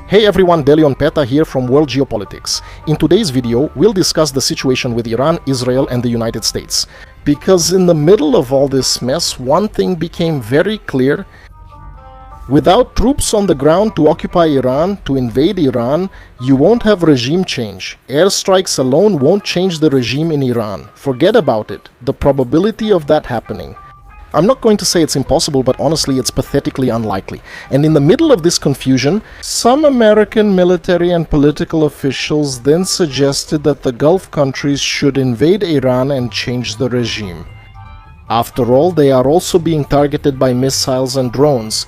Hey everyone, Delion Peta here from World Geopolitics. In today's video, we'll discuss the situation with Iran, Israel and the United States. Because in the middle of all this mess, one thing became very clear. Without troops on the ground to occupy Iran, to invade Iran, you won't have regime change. Airstrikes alone won't change the regime in Iran. Forget about it. The probability of that happening. I'm not going to say it's impossible, but honestly it's pathetically unlikely. And in the middle of this confusion, some American military and political officials then suggested that the Gulf countries should invade Iran and change the regime. After all, they are also being targeted by missiles and drones.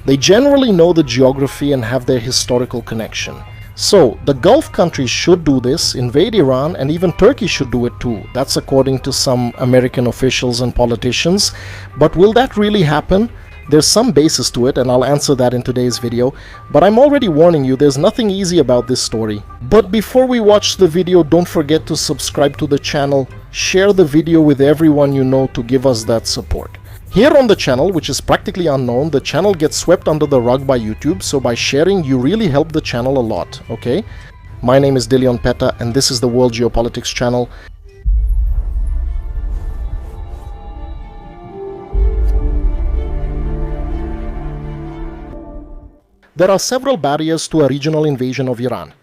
They generally know the geography and have their historical connection. So, the Gulf countries should do this, invade Iran, and even Turkey should do it too. That's according to some American officials and politicians. But will that really happen? There's some basis to it, and I'll answer that in today's video. But I'm already warning you, there's nothing easy about this story. But before we watch the video, don't forget to subscribe to the channel, share the video with everyone you know to give us that support. Here on the channel, which is practically unknown, the channel gets swept under the rug by YouTube, so by sharing you really help the channel a lot, okay? My name is Delion Peta and this is the World Geopolitics channel. There are several barriers to a regional invasion of Iran.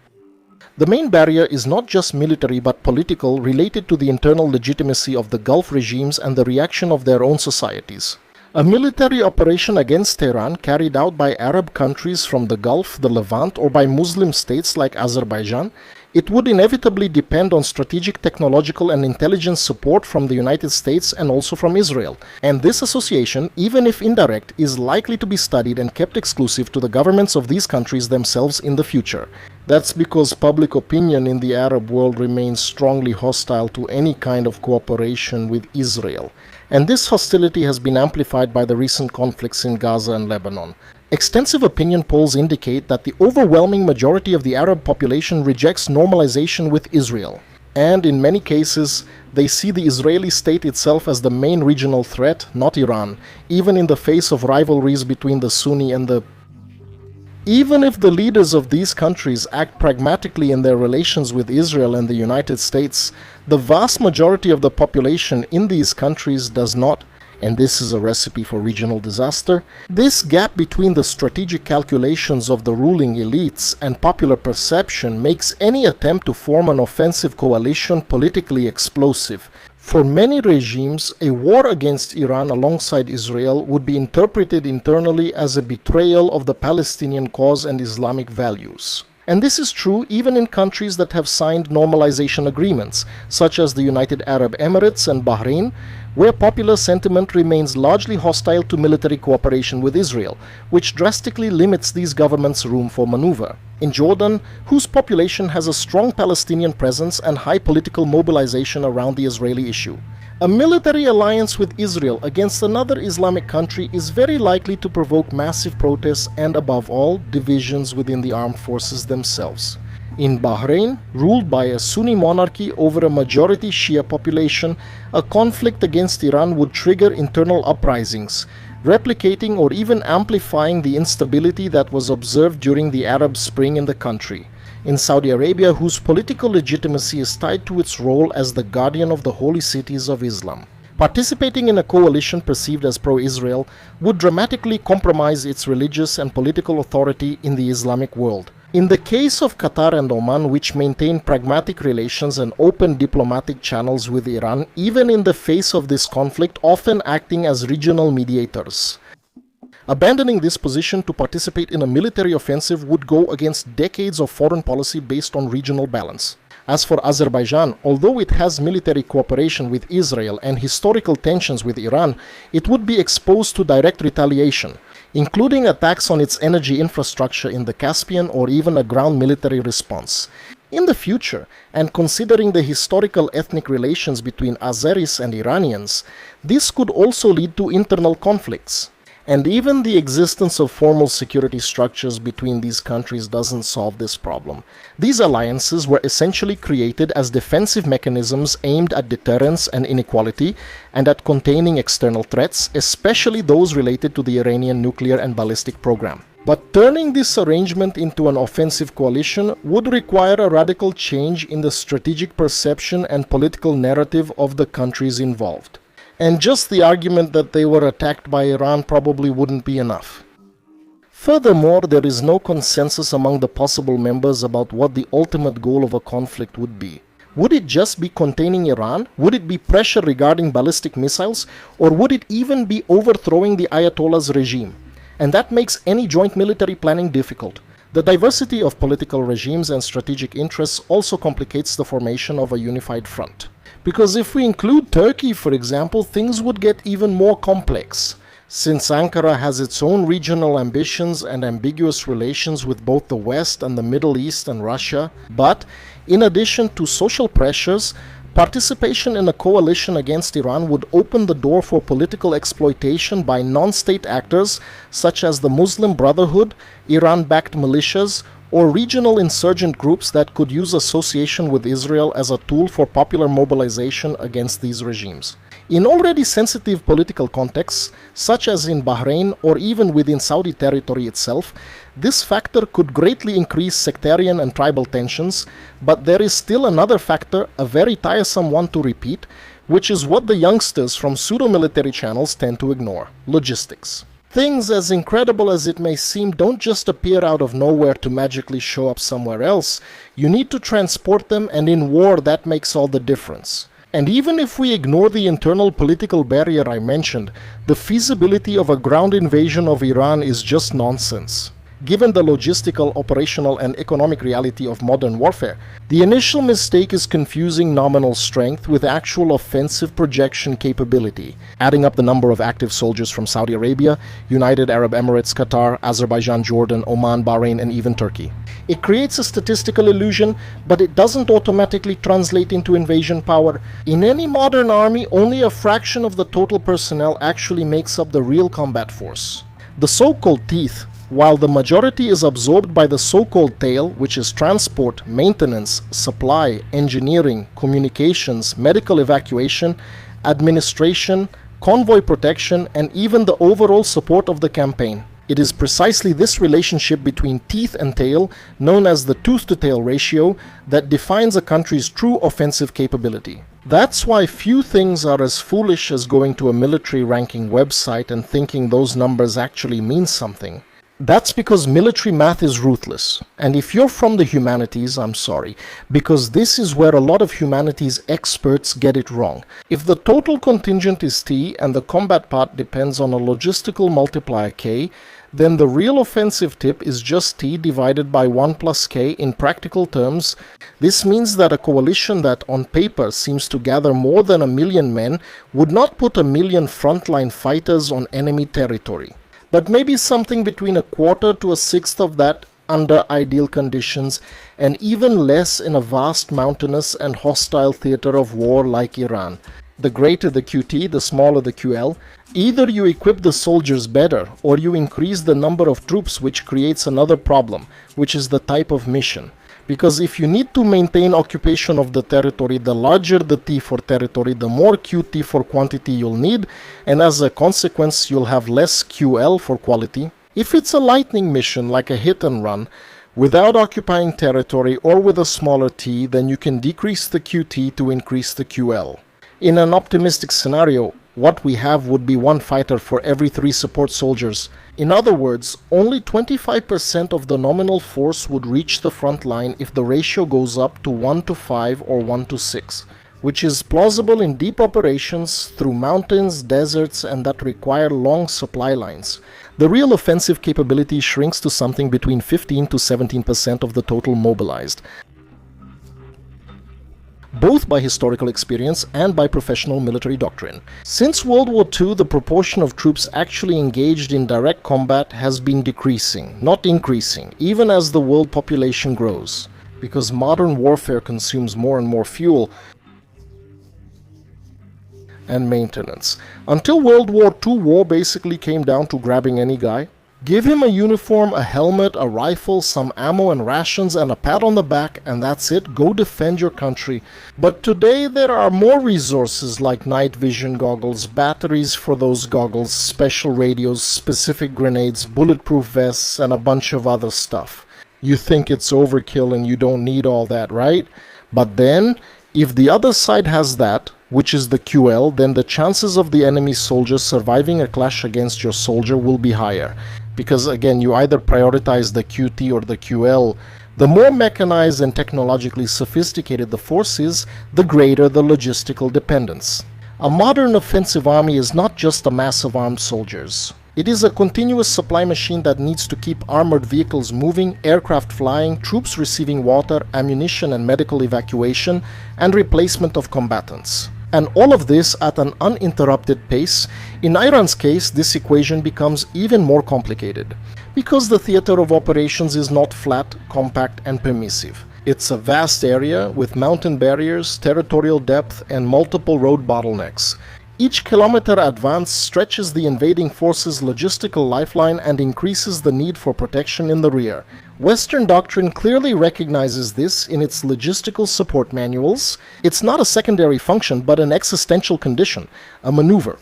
The main barrier is not just military but political, related to the internal legitimacy of the Gulf regimes and the reaction of their own societies. A military operation against Tehran carried out by Arab countries from the Gulf, the Levant, or by Muslim states like Azerbaijan, it would inevitably depend on strategic, technological and intelligence support from the United States and also from Israel. And this association, even if indirect, is likely to be studied and kept exclusive to the governments of these countries themselves in the future. That's because public opinion in the Arab world remains strongly hostile to any kind of cooperation with Israel. And this hostility has been amplified by the recent conflicts in Gaza and Lebanon. Extensive opinion polls indicate that the overwhelming majority of the Arab population rejects normalization with Israel. And in many cases, they see the Israeli state itself as the main regional threat, not Iran, even in the face of rivalries between the Sunni and the... Even if the leaders of these countries act pragmatically in their relations with Israel and the United States, the vast majority of the population in these countries does not. And this is a recipe for regional disaster. This gap between the strategic calculations of the ruling elites and popular perception makes any attempt to form an offensive coalition politically explosive. For many regimes, a war against Iran alongside Israel would be interpreted internally as a betrayal of the Palestinian cause and Islamic values. And this is true even in countries that have signed normalization agreements, such as the United Arab Emirates and Bahrain, where popular sentiment remains largely hostile to military cooperation with Israel, which drastically limits these governments' room for maneuver. In Jordan, whose population has a strong Palestinian presence and high political mobilization around the Israeli issue. A military alliance with Israel against another Islamic country is very likely to provoke massive protests and, above all, divisions within the armed forces themselves. In Bahrain, ruled by a Sunni monarchy over a majority Shia population, a conflict against Iran would trigger internal uprisings, replicating or even amplifying the instability that was observed during the Arab Spring in the country. In Saudi Arabia, whose political legitimacy is tied to its role as the guardian of the holy cities of Islam. Participating in a coalition perceived as pro-Israel would dramatically compromise its religious and political authority in the Islamic world. In the case of Qatar and Oman, which maintain pragmatic relations and open diplomatic channels with Iran, even in the face of this conflict, often acting as regional mediators. Abandoning this position to participate in a military offensive would go against decades of foreign policy based on regional balance. As for Azerbaijan, although it has military cooperation with Israel and historical tensions with Iran, it would be exposed to direct retaliation, including attacks on its energy infrastructure in the Caspian or even a ground military response. In the future, and considering the historical ethnic relations between Azeris and Iranians, this could also lead to internal conflicts. And even the existence of formal security structures between these countries doesn't solve this problem. These alliances were essentially created as defensive mechanisms aimed at deterrence and inequality and at containing external threats, especially those related to the Iranian nuclear and ballistic program. But turning this arrangement into an offensive coalition would require a radical change in the strategic perception and political narrative of the countries involved. And just the argument that they were attacked by Iran probably wouldn't be enough. Furthermore, there is no consensus among the possible members about what the ultimate goal of a conflict would be. Would it just be containing Iran? Would it be pressure regarding ballistic missiles? Or would it even be overthrowing the Ayatollah's regime? And that makes any joint military planning difficult. The diversity of political regimes and strategic interests also complicates the formation of a unified front. Because if we include Turkey, for example, things would get even more complex, since Ankara has its own regional ambitions and ambiguous relations with both the West and the Middle East and Russia. But, in addition to social pressures, participation in a coalition against Iran would open the door for political exploitation by non-state actors such as the Muslim Brotherhood, Iran-backed militias, or regional insurgent groups that could use association with Israel as a tool for popular mobilization against these regimes. In already sensitive political contexts, such as in Bahrain or even within Saudi territory itself, this factor could greatly increase sectarian and tribal tensions, but there is still another factor, a very tiresome one to repeat, which is what the youngsters from pseudo-military channels tend to ignore: logistics. Things, as incredible as it may seem, don't just appear out of nowhere to magically show up somewhere else. You need to transport them, and in war that makes all the difference. And even if we ignore the internal political barrier I mentioned, the feasibility of a ground invasion of Iran is just nonsense. Given the logistical, operational, and economic reality of modern warfare, the initial mistake is confusing nominal strength with actual offensive projection capability, adding up the number of active soldiers from Saudi Arabia, United Arab Emirates, Qatar, Azerbaijan, Jordan, Oman, Bahrain, and even Turkey. It creates a statistical illusion, but it doesn't automatically translate into invasion power. In any modern army, only a fraction of the total personnel actually makes up the real combat force. The so-called teeth, while the majority is absorbed by the so-called tail, which is transport, maintenance, supply, engineering, communications, medical evacuation, administration, convoy protection, and even the overall support of the campaign. It is precisely this relationship between teeth and tail, known as the tooth-to-tail ratio, that defines a country's true offensive capability. That's why few things are as foolish as going to a military ranking website and thinking those numbers actually mean something. That's because military math is ruthless. And if you're from the humanities, I'm sorry, because this is where a lot of humanities experts get it wrong. If the total contingent is T and the combat part depends on a logistical multiplier K, then the real offensive tip is just T divided by 1 plus K in practical terms. This means that a coalition that on paper seems to gather more than 1 million men would not put 1 million frontline fighters on enemy territory, but maybe something between 1/4 to 1/6 of that under ideal conditions, and even less in a vast mountainous and hostile theater of war like Iran. The greater the QT, the smaller the QL. Either you equip the soldiers better, or you increase the number of troops, which creates another problem, which is the type of mission. Because if you need to maintain occupation of the territory, the larger the T for territory, the more QT for quantity you'll need, and as a consequence you'll have less QL for quality. If it's a lightning mission like a hit and run, without occupying territory or with a smaller T, then you can decrease the QT to increase the QL. In an optimistic scenario, what we have would be 1 fighter for every 3 support soldiers. In other words, only 25% of the nominal force would reach the front line if the ratio goes up to 1:5 or 1:6, which is plausible in deep operations through mountains, deserts, and that require long supply lines. The real offensive capability shrinks to something between 15 to 17% of the total mobilized, both by historical experience and by professional military doctrine. Since World War II, the proportion of troops actually engaged in direct combat has been decreasing, not increasing, even as the world population grows, because modern warfare consumes more and more fuel and maintenance. Until World War II, war basically came down to grabbing any guy. Give him a uniform, a helmet, a rifle, some ammo and rations, and a pat on the back, and that's it. Go defend your country. But today there are more resources like night vision goggles, batteries for those goggles, special radios, specific grenades, bulletproof vests, and a bunch of other stuff. You think it's overkill and you don't need all that, right? But then, if the other side has that, which is the QL, then the chances of the enemy soldier surviving a clash against your soldier will be higher. Because again, you either prioritize the QT or the QL. The more mechanized and technologically sophisticated the force is, the greater the logistical dependence. A modern offensive army is not just a mass of armed soldiers. It is a continuous supply machine that needs to keep armored vehicles moving, aircraft flying, troops receiving water, ammunition and medical evacuation, and replacement of combatants. And all of this at an uninterrupted pace. In Iran's case, this equation becomes even more complicated, because the theater of operations is not flat, compact, and permissive. It's a vast area with mountain barriers, territorial depth, and multiple road bottlenecks. Each kilometer advanced stretches the invading force's logistical lifeline and increases the need for protection in the rear. Western doctrine clearly recognizes this in its logistical support manuals. It's not a secondary function, but an existential condition, a maneuver.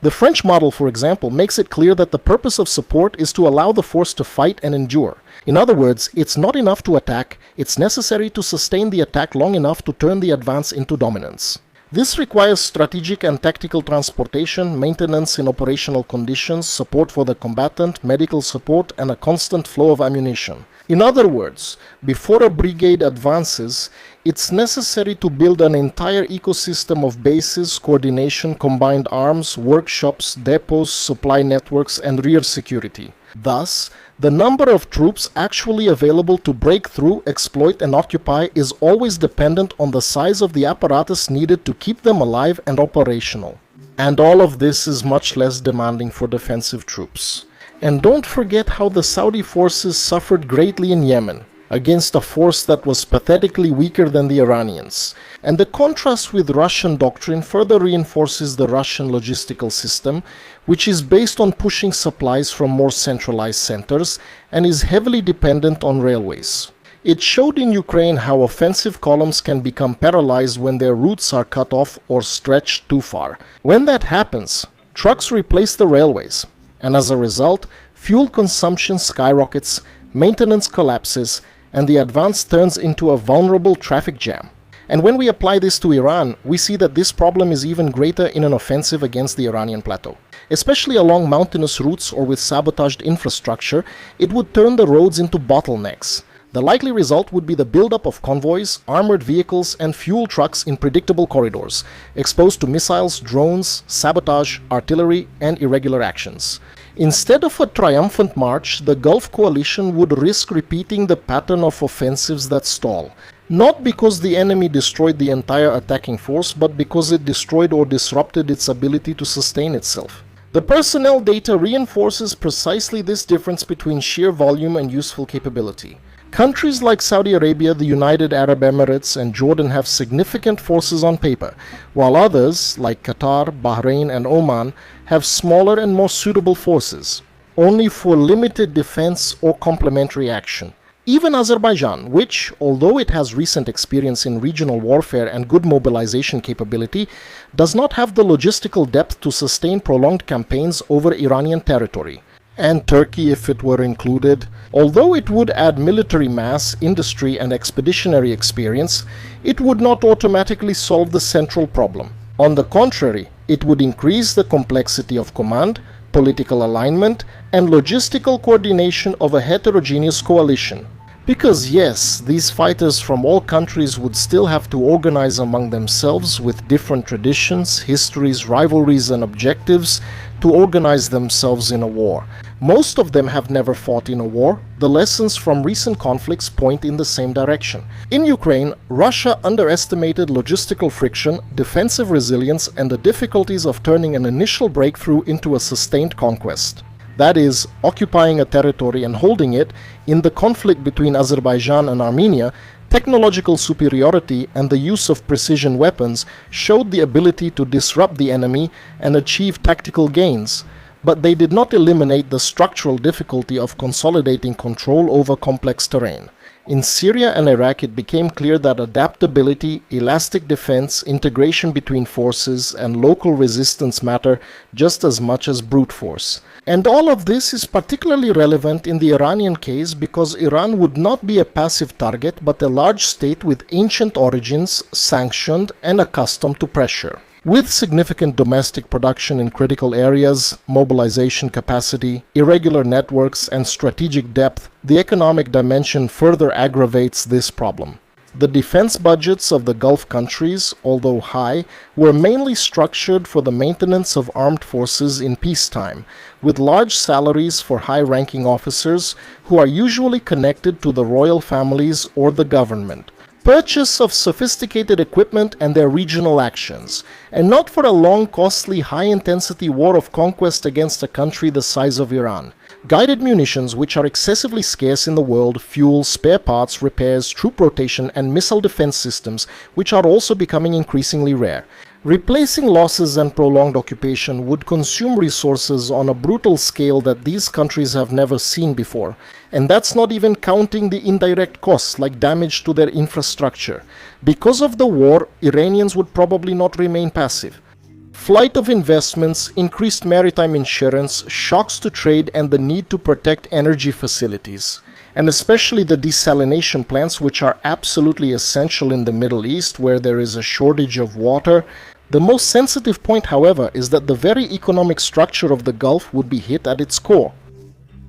The French model, for example, makes it clear that the purpose of support is to allow the force to fight and endure. In other words, it's not enough to attack, it's necessary to sustain the attack long enough to turn the advance into dominance. This requires strategic and tactical transportation, maintenance in operational conditions, support for the combatant, medical support, and a constant flow of ammunition. In other words, before a brigade advances, it's necessary to build an entire ecosystem of bases, coordination, combined arms, workshops, depots, supply networks, and rear security. Thus, the number of troops actually available to break through, exploit, and occupy is always dependent on the size of the apparatus needed to keep them alive and operational. And all of this is much less demanding for defensive troops. And don't forget how the Saudi forces suffered greatly in Yemen, against a force that was pathetically weaker than the Iranians. And the contrast with Russian doctrine further reinforces the Russian logistical system, which is based on pushing supplies from more centralized centers and is heavily dependent on railways. It showed in Ukraine how offensive columns can become paralyzed when their routes are cut off or stretched too far. When that happens, trucks replace the railways, and as a result, fuel consumption skyrockets, maintenance collapses, and the advance turns into a vulnerable traffic jam. And when we apply this to Iran, we see that this problem is even greater in an offensive against the Iranian plateau. Especially along mountainous routes or with sabotaged infrastructure, it would turn the roads into bottlenecks. The likely result would be the buildup of convoys, armored vehicles, and fuel trucks in predictable corridors, exposed to missiles, drones, sabotage, artillery, and irregular actions. Instead of a triumphant march, the Gulf coalition would risk repeating the pattern of offensives that stall. Not because the enemy destroyed the entire attacking force, but because it destroyed or disrupted its ability to sustain itself. The personnel data reinforces precisely this difference between sheer volume and useful capability. Countries like Saudi Arabia, the United Arab Emirates, and Jordan have significant forces on paper, while others, like Qatar, Bahrain, and Oman, have smaller and more suitable forces, only for limited defense or complementary action. Even Azerbaijan, which, although it has recent experience in regional warfare and good mobilization capability, does not have the logistical depth to sustain prolonged campaigns over Iranian territory. And Turkey, if it were included, although it would add military mass, industry, and expeditionary experience, it would not automatically solve the central problem. On the contrary, it would increase the complexity of command, political alignment, and logistical coordination of a heterogeneous coalition. Because yes, these fighters from all countries would still have to organize among themselves with different traditions, histories, rivalries, and objectives to organize themselves in a war. Most of them have never fought in a war. The lessons from recent conflicts point in the same direction. In Ukraine, Russia underestimated logistical friction, defensive resilience, and the difficulties of turning an initial breakthrough into a sustained conquest. That is, occupying a territory and holding it. In the conflict between Azerbaijan and Armenia, technological superiority and the use of precision weapons showed the ability to disrupt the enemy and achieve tactical gains. but they did not eliminate the structural difficulty of consolidating control over complex terrain. In Syria and Iraq, it became clear that adaptability, elastic defense, integration between forces, and local resistance matter just as much as brute force. And all of this is particularly relevant in the Iranian case because Iran would not be a passive target but a large state with ancient origins, sanctioned and accustomed to pressure. With significant domestic production in critical areas, mobilization capacity, irregular networks, and strategic depth, the economic dimension further aggravates this problem. The defense budgets of the Gulf countries, although high, were mainly structured for the maintenance of armed forces in peacetime, with large salaries for high-ranking officers who are usually connected to the royal families or the government. Purchase of sophisticated equipment and their regional actions, and not for a long, costly, high-intensity war of conquest against a country the size of Iran. Guided munitions, which are excessively scarce in the world, fuel, spare parts, repairs, troop rotation, and missile defense systems, which are also becoming increasingly rare. Replacing losses and prolonged occupation would consume resources on a brutal scale that these countries have never seen before. And that's not even counting the indirect costs like damage to their infrastructure. Because of the war, Iranians would probably not remain passive. Flight of investments, increased maritime insurance, shocks to trade, and the need to protect energy facilities. And especially the desalination plants, which are absolutely essential in the Middle East, where there is a shortage of water. The most sensitive point, however, is that the very economic structure of the Gulf would be hit at its core.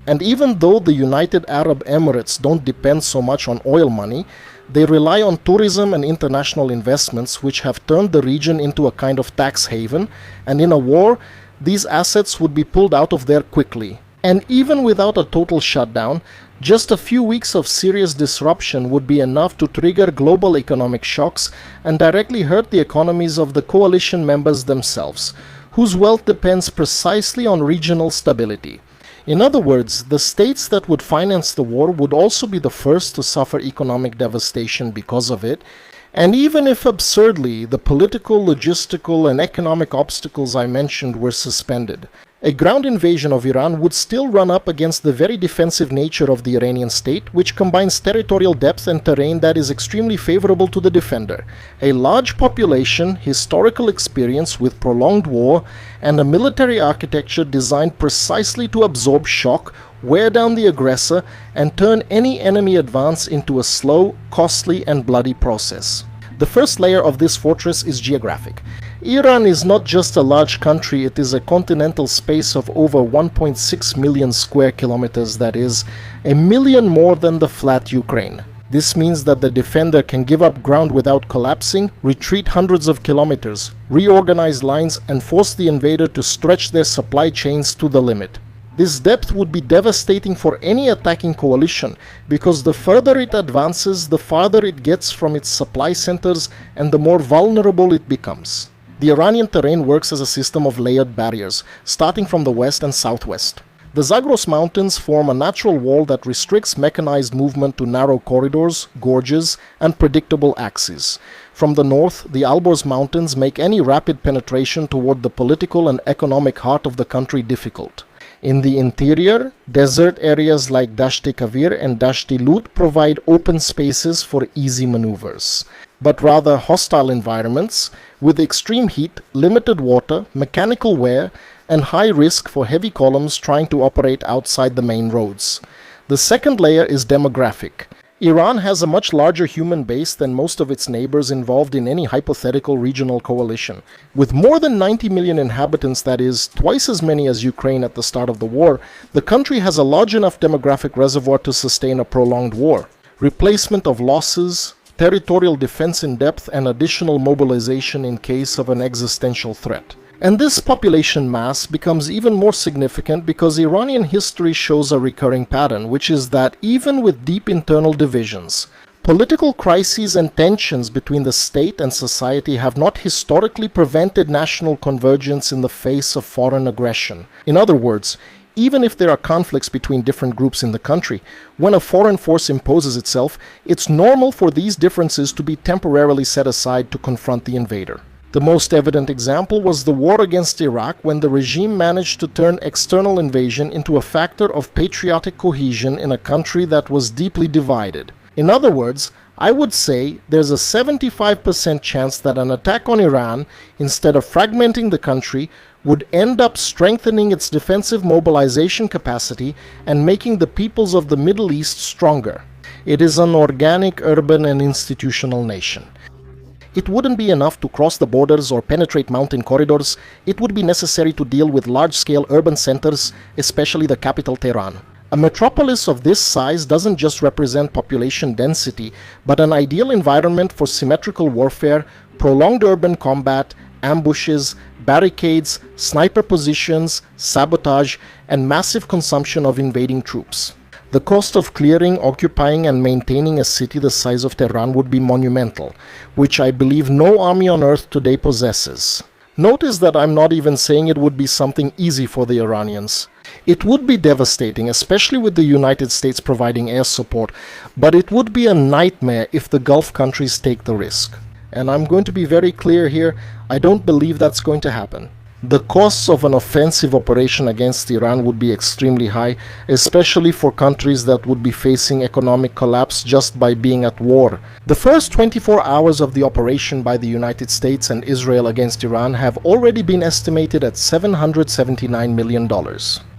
And even though the United Arab Emirates don't depend so much on oil money, they rely on tourism and international investments, which have turned the region into a kind of tax haven, and in a war, these assets would be pulled out of there quickly. And even without a total shutdown, just a few weeks of serious disruption would be enough to trigger global economic shocks and directly hurt the economies of the coalition members themselves, whose wealth depends precisely on regional stability. In other words, the states that would finance the war would also be the first to suffer economic devastation because of it, and even if absurdly the political, logistical, and economic obstacles I mentioned were suspended, a ground invasion of Iran would still run up against the very defensive nature of the Iranian state, which combines territorial depth and terrain that is extremely favorable to the defender, a large population, historical experience with prolonged war, and a military architecture designed precisely to absorb shock, wear down the aggressor, and turn any enemy advance into a slow, costly, and bloody process. The first layer of this fortress is geographic. Iran is not just a large country, it is a continental space of over 1.6 million square kilometers, that is, a million more than the flat Ukraine. This means that the defender can give up ground without collapsing, retreat hundreds of kilometers, reorganize lines, and force the invader to stretch their supply chains to the limit. This depth would be devastating for any attacking coalition, because the further it advances, the farther it gets from its supply centers and the more vulnerable it becomes. The Iranian terrain works as a system of layered barriers, starting from the west and southwest. The Zagros Mountains form a natural wall that restricts mechanized movement to narrow corridors, gorges, and predictable axes. From the north, the Alborz Mountains make any rapid penetration toward the political and economic heart of the country difficult. In the interior, desert areas like Dasht-e Kavir and Dasht-e Lut provide open spaces for easy maneuvers, but rather hostile environments with extreme heat, limited water, mechanical wear, and high risk for heavy columns trying to operate outside the main roads. The second layer is demographic. Iran has a much larger human base than most of its neighbors involved in any hypothetical regional coalition. With more than 90 million inhabitants, that is, twice as many as Ukraine at the start of the war, the country has a large enough demographic reservoir to sustain a prolonged war. Replacement of losses, territorial defense in depth, and additional mobilization in case of an existential threat. And this population mass becomes even more significant because Iranian history shows a recurring pattern, which is that even with deep internal divisions, political crises and tensions between the state and society have not historically prevented national convergence in the face of foreign aggression. In other words, even if there are conflicts between different groups in the country, when a foreign force imposes itself, it's normal for these differences to be temporarily set aside to confront the invader. The most evident example was the war against Iraq, when the regime managed to turn external invasion into a factor of patriotic cohesion in a country that was deeply divided. In other words, I would say there's a 75% chance that an attack on Iran, instead of fragmenting the country, would end up strengthening its defensive mobilization capacity and making the peoples of the Middle East stronger. It is an organic, urban, and institutional nation. It wouldn't be enough to cross the borders or penetrate mountain corridors. It would be necessary to deal with large-scale urban centers, especially the capital Tehran. A metropolis of this size doesn't just represent population density, but an ideal environment for symmetrical warfare, prolonged urban combat, ambushes, barricades, sniper positions, sabotage, and massive consumption of invading troops. The cost of clearing, occupying, and maintaining a city the size of Tehran would be monumental, which I believe no army on earth today possesses. Notice that I'm not even saying it would be something easy for the Iranians. It would be devastating, especially with the United States providing air support, but it would be a nightmare if the Gulf countries take the risk. And I'm going to be very clear here, I don't believe that's going to happen. The costs of an offensive operation against Iran would be extremely high, especially for countries that would be facing economic collapse just by being at war. The first 24 hours of the operation by the United States and Israel against Iran have already been estimated at $779 million,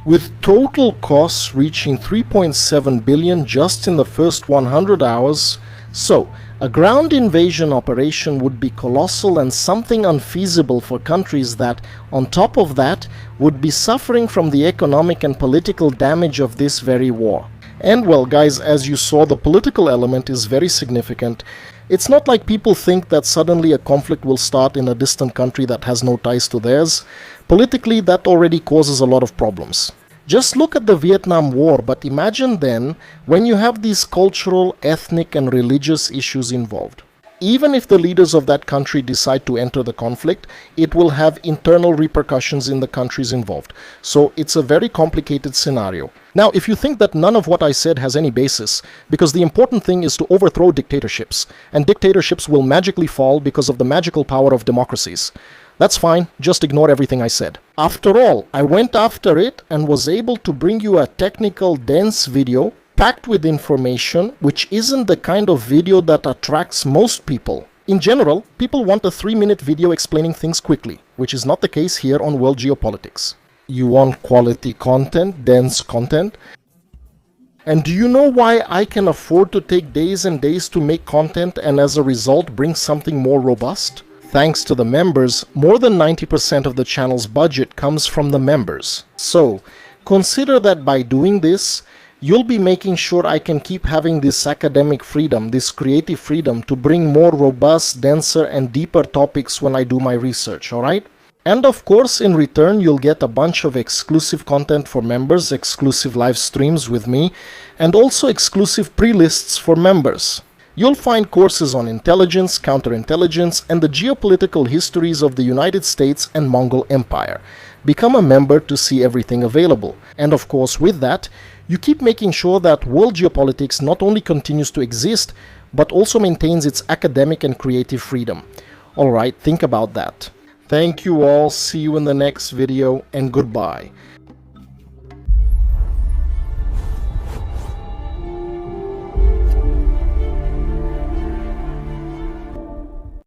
with total costs reaching $3.7 billion just in the first 100 hours. So, a ground invasion operation would be colossal and something unfeasible for countries that, on top of that, would be suffering from the economic and political damage of this very war. And well, guys, as you saw, the political element is very significant. It's not like people think that suddenly a conflict will start in a distant country that has no ties to theirs. Politically, that already causes a lot of problems. Just look at the Vietnam War, but imagine then when you have these cultural, ethnic, and religious issues involved. Even if the leaders of that country decide to enter the conflict, it will have internal repercussions in the countries involved. So it's a very complicated scenario. Now, if you think that none of what I said has any basis, because the important thing is to overthrow dictatorships, and dictatorships will magically fall because of the magical power of democracies. That's fine, just ignore everything I said. After all, I went after it and was able to bring you a technical, dense video packed with information, which isn't the kind of video that attracts most people. In general, people want a 3-minute video explaining things quickly, which is not the case here on World Geopolitics. You want quality content, dense content? And do you know why I can afford to take days and days to make content and as a result bring something more robust? Thanks to the members, more than 90% of the channel's budget comes from the members. So, consider that by doing this, you'll be making sure I can keep having this academic freedom, this creative freedom to bring more robust, denser, and deeper topics when I do my research, alright? And of course, in return, you'll get a bunch of exclusive content for members, exclusive live streams with me, and also exclusive playlists for members. You'll find courses on intelligence, counterintelligence, and the geopolitical histories of the United States and Mongol Empire. Become a member to see everything available. And of course, with that, you keep making sure that World Geopolitics not only continues to exist, but also maintains its academic and creative freedom. Alright, think about that. Thank you all, see you in the next video, and goodbye.